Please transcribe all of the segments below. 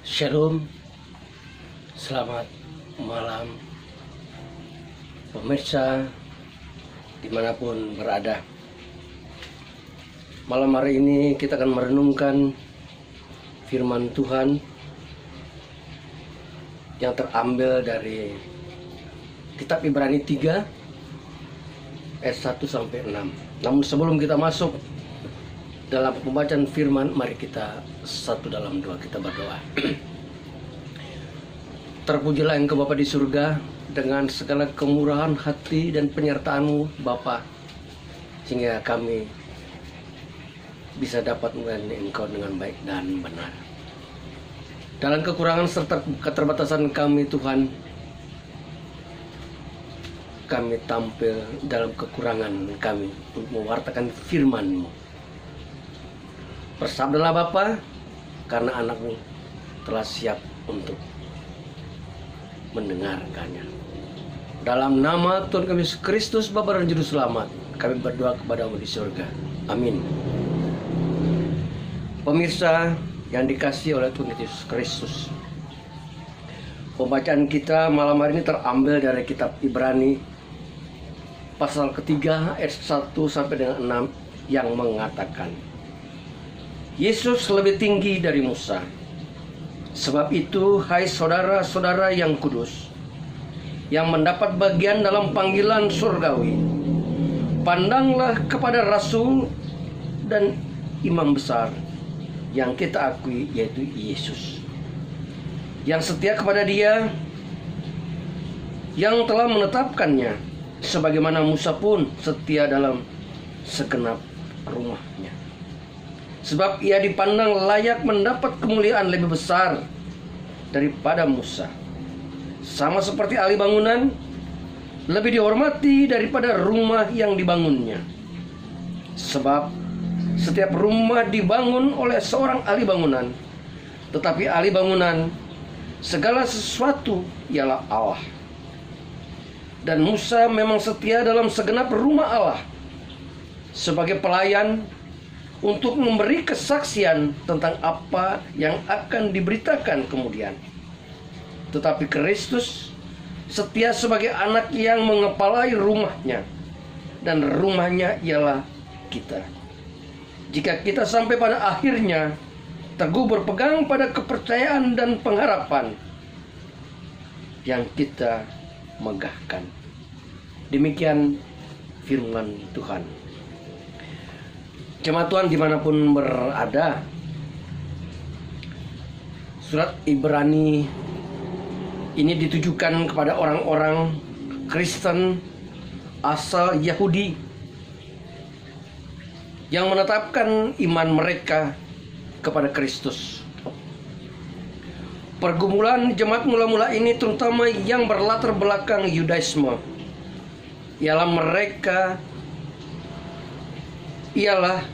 Shalom, selamat malam pemirsa dimanapun berada. Malam hari ini kita akan merenungkan firman Tuhan yang terambil dari kitab Ibrani 3 ayat 1 sampai 6. Namun sebelum kita masuk dalam pembacaan firman, mari kita satu dalam doa, kita berdoa. Terpujilah Engkau Bapa di surga, dengan segala kemurahan hati dan penyertaan-Mu Bapa, sehingga kami bisa dapat melayani Engkau dengan baik dan benar. Dalam kekurangan serta keterbatasan kami Tuhan, kami tampil dalam kekurangan kami untuk mewartakan firman-Mu. Bersabdalah Bapa, karena anak-Mu telah siap untuk mendengarkannya. Dalam nama Tuhan kami Yesus Kristus, Bapa dan Juru Selamat, kami berdoa kepada-Mu di surga. Amin. Pemirsa yang dikasihi oleh Tuhan Yesus Kristus, pembacaan kita malam hari ini terambil dari kitab Ibrani pasal ketiga ayat 1 sampai dengan 6 yang mengatakan, Yesus lebih tinggi dari Musa. Sebab itu, hai saudara-saudara yang kudus, yang mendapat bagian dalam panggilan surgawi, pandanglah kepada Rasul dan Imam besar yang kita akui, yaitu Yesus, yang setia kepada Dia yang telah menetapkannya, sebagaimana Musa pun setia dalam segenap rumahnya. Sebab ia dipandang layak mendapat kemuliaan lebih besar daripada Musa. Sama seperti ahli bangunan lebih dihormati daripada rumah yang dibangunnya. Sebab setiap rumah dibangun oleh seorang ahli bangunan, tetapi ahli bangunan segala sesuatu ialah Allah. Dan Musa memang setia dalam segenap rumah Allah sebagai pelayan untuk memberi kesaksian tentang apa yang akan diberitakan kemudian. Tetapi Kristus setia sebagai anak yang mengepalai rumahnya, dan rumahnya ialah kita. Jika kita sampai pada akhirnya teguh berpegang pada kepercayaan dan pengharapan yang kita megahkan. Demikian firman Tuhan. Jemaat Tuhan dimanapun berada, surat Ibrani ini ditujukan kepada orang-orang Kristen asal Yahudi yang menetapkan iman mereka kepada Kristus. Pergumulan jemaat mula-mula ini, terutama yang berlatar belakang Yudaisme, ialah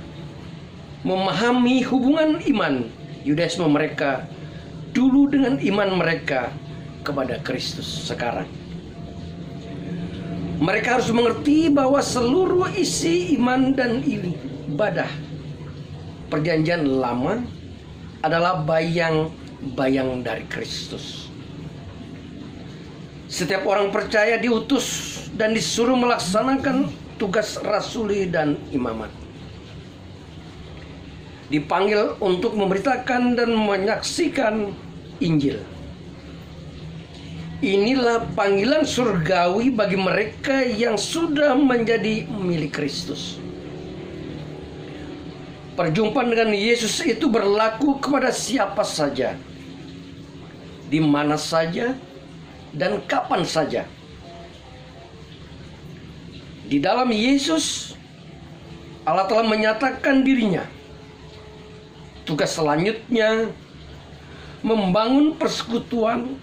memahami hubungan iman Yudaisme mereka dulu dengan iman mereka kepada Kristus sekarang. Mereka harus mengerti bahwa seluruh isi iman dan ibadah Perjanjian Lama adalah bayang-bayang dari Kristus. Setiap orang percaya diutus dan disuruh melaksanakan tugas rasuli dan imamat. Dipanggil untuk memberitakan dan menyaksikan Injil. Inilah panggilan surgawi bagi mereka yang sudah menjadi milik Kristus. Perjumpaan dengan Yesus itu berlaku kepada siapa saja, di mana saja, dan kapan saja. Di dalam Yesus, Allah telah menyatakan dirinya. Tugas selanjutnya membangun persekutuan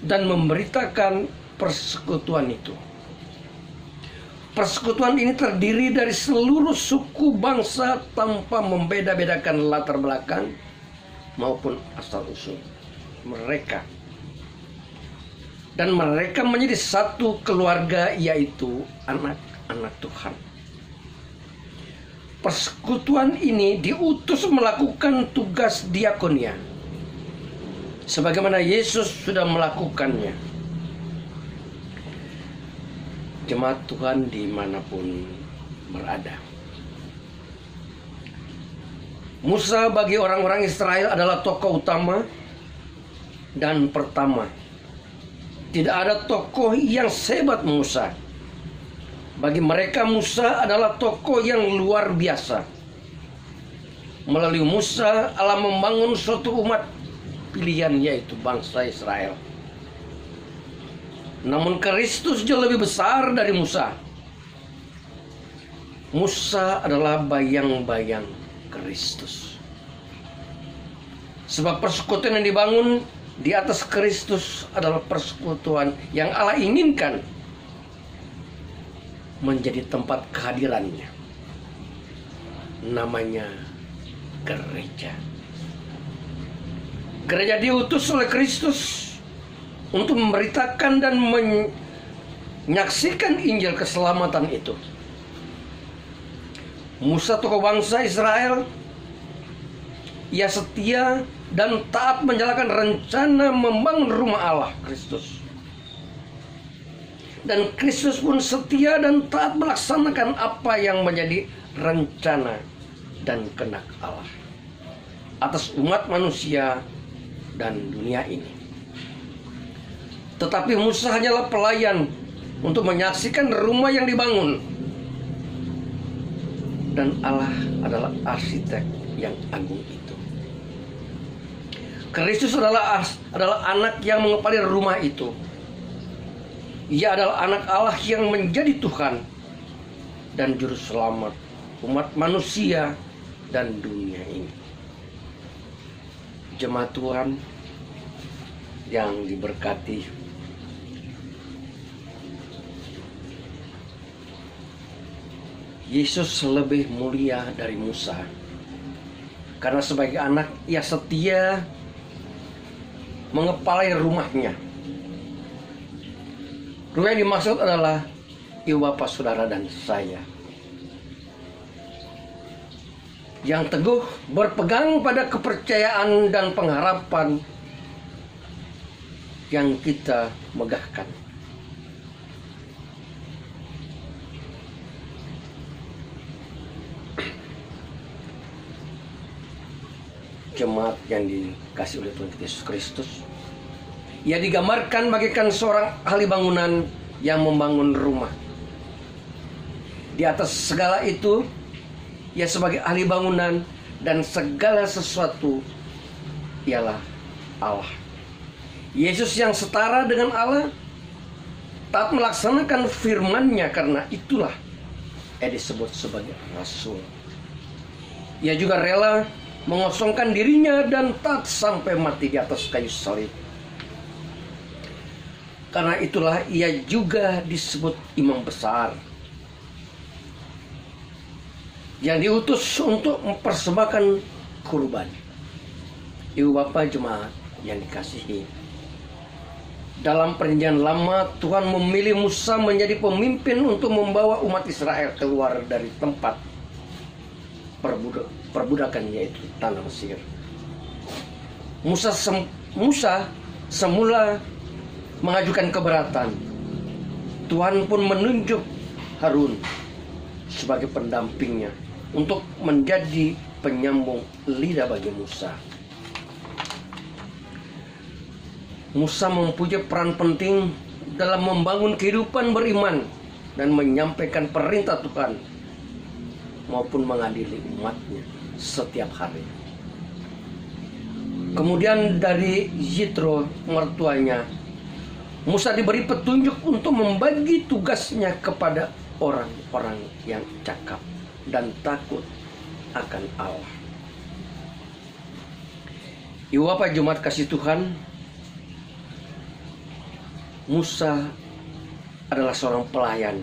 dan memberitakan persekutuan itu. Persekutuan ini terdiri dari seluruh suku bangsa tanpa membeda-bedakan latar belakang maupun asal-usul mereka. Dan mereka menjadi satu keluarga, yaitu anak-anak Tuhan. Persekutuan ini diutus melakukan tugas diakonia, sebagaimana Yesus sudah melakukannya. Jemaat Tuhan dimanapun berada, Musa bagi orang-orang Israel adalah tokoh utama dan pertama. Tidak ada tokoh yang sehebat Musa. Bagi mereka Musa adalah tokoh yang luar biasa. Melalui Musa Allah membangun suatu umat pilihan, yaitu bangsa Israel. Namun Kristus jauh lebih besar dari Musa. Musa adalah bayang-bayang Kristus. Sebab persekutuan yang dibangun di atas Kristus adalah persekutuan yang Allah inginkan menjadi tempat kehadirannya. Namanya gereja. Gereja diutus oleh Kristus untuk memberitakan dan menyaksikan Injil keselamatan itu. Musa tokoh bangsa Israel, ia setia dan taat menjalankan rencana membangun rumah Allah Kristus. Dan Kristus pun setia dan taat melaksanakan apa yang menjadi rencana dan kehendak Allah atas umat manusia dan dunia ini. Tetapi Musa hanyalah pelayan untuk menyaksikan rumah yang dibangun. Dan Allah adalah arsitek yang agung itu. Kristus adalah anak yang mengepali rumah itu. Ia adalah anak Allah yang menjadi Tuhan dan juru selamat umat manusia dan dunia ini. Jemaat Tuhan yang diberkati, Yesus lebih mulia dari Musa. Karena sebagai anak ia setia mengepalai rumahnya. Rumah yang dimaksud adalah ibu bapak, saudara, dan saya, yang teguh berpegang pada kepercayaan dan pengharapan yang kita megahkan. Jemaat yang dikasih oleh Tuhan Yesus Kristus, ia digambarkan bagaikan seorang ahli bangunan yang membangun rumah. Di atas segala itu, ia sebagai ahli bangunan dan segala sesuatu ialah Allah. Yesus yang setara dengan Allah taat melaksanakan firman-Nya, karena itulah ia disebut sebagai rasul. Ia juga rela mengosongkan dirinya dan taat sampai mati di atas kayu salib. Karena itulah ia juga disebut imam besar yang diutus untuk mempersembahkan kurban. Ibu bapak jemaat yang dikasihi, dalam perjanjian lama Tuhan memilih Musa menjadi pemimpin untuk membawa umat Israel keluar dari tempat perbudakan, yaitu tanah Mesir. Musa semula mengajukan keberatan. Tuhan pun menunjuk Harun sebagai pendampingnya untuk menjadi penyambung lidah bagi Musa. Musa mempunyai peran penting dalam membangun kehidupan beriman dan menyampaikan perintah Tuhan maupun mengadili umatnya setiap hari. Kemudian dari Yitro, mertuanya, Musa diberi petunjuk untuk membagi tugasnya kepada orang-orang yang cakap dan takut akan Allah. Ibu bapak jemaat kasih Tuhan, Musa adalah seorang pelayan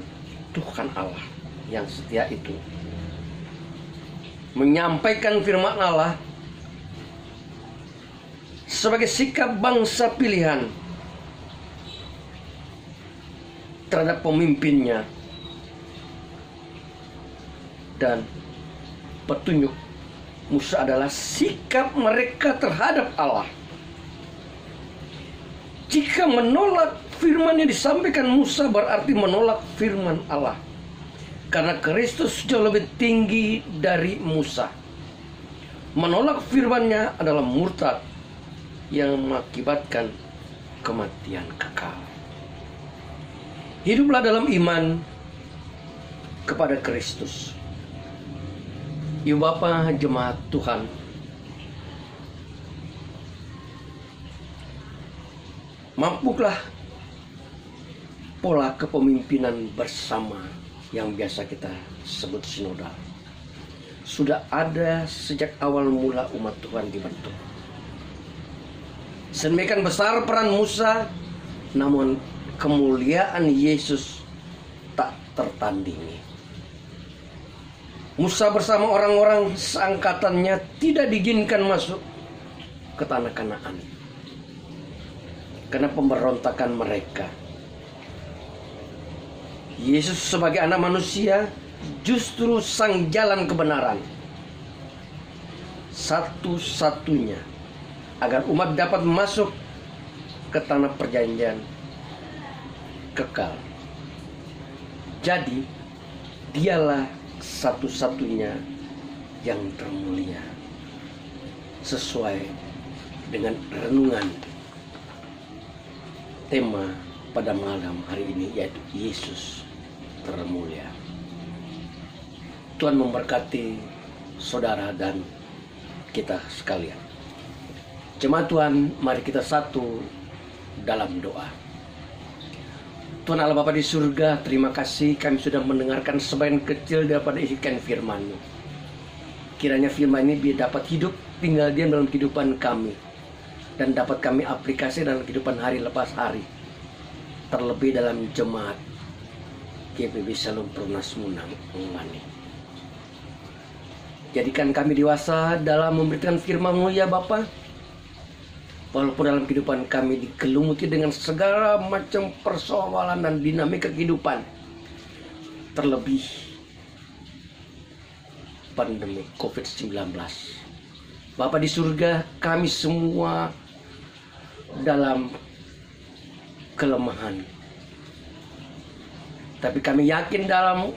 Tuhan Allah yang setia itu, menyampaikan firman Allah sebagai sikap bangsa pilihan terhadap pemimpinnya dan petunjuk Musa adalah sikap mereka terhadap Allah. Jika menolak firman yang disampaikan Musa berarti menolak firman Allah. Karena Kristus jauh lebih tinggi dari Musa. Menolak firman-Nya adalah murtad yang mengakibatkan kematian kekal. Hiduplah dalam iman kepada Kristus. Ibu Bapa jemaat Tuhan, mampukah pola kepemimpinan bersama yang biasa kita sebut sinodal sudah ada sejak awal mula umat Tuhan dibentuk. Sedemikian besar peran Musa, namun kemuliaan Yesus tak tertandingi. Musa bersama orang-orang seangkatannya tidak diizinkan masuk ke tanah Kanaan karena pemberontakan mereka. Yesus sebagai anak manusia justru sang jalan kebenaran, satu-satunya agar umat dapat masuk ke tanah perjanjian kekal. Jadi dialah satu-satunya yang termulia, sesuai dengan renungan tema pada malam hari ini, yaitu Yesus termulia. Tuhan memberkati saudara dan kita sekalian. Jemaat Tuhan, mari kita satu dalam doa. Tuhan Allah Bapa di surga, terima kasih kami sudah mendengarkan sebagian kecil daripada isikan firman-Mu. Kiranya firman ini biar dapat hidup, tinggal diam dalam kehidupan kami, dan dapat kami aplikasi dalam kehidupan hari lepas hari, terlebih dalam jemaat GPB Shalom Perumnas Munang Mani. Jadikan kami dewasa dalam memberikan firman-Mu ya Bapa. Walaupun dalam kehidupan kami dikelumuti dengan segala macam persoalan dan dinamika kehidupan, terlebih pandemi COVID-19. Bapa di surga, kami semua dalam kelemahan. Tapi kami yakin dalam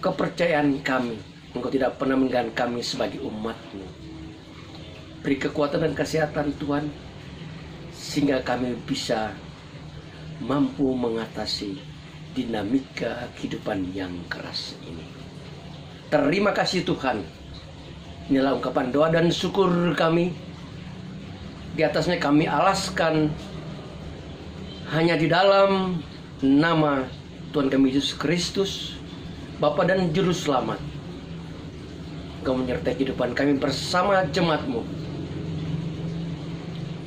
kepercayaan kami, Engkau tidak pernah meninggalkan kami sebagai umat-Mu. Beri kekuatan dan kesehatan Tuhan, sehingga kami bisa mampu mengatasi dinamika kehidupan yang keras ini. Terima kasih Tuhan. Inilah ungkapan doa dan syukur kami. Di atasnya kami alaskan hanya di dalam nama Tuhan kami Yesus Kristus, Bapa dan Juru Selamat. Engkau menyertai kehidupan kami bersama jemaat-Mu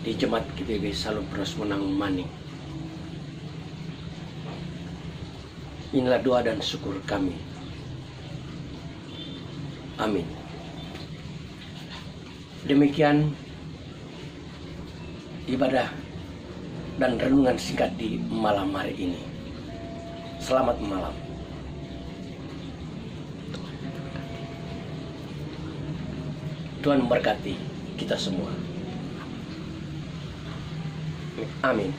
di Jemaat GPB Shalom Perumnas Munang Mani. Inilah doa dan syukur kami. Amin. Demikian ibadah dan renungan singkat di malam hari ini. Selamat malam. Tuhan memberkati kita semua. Amin.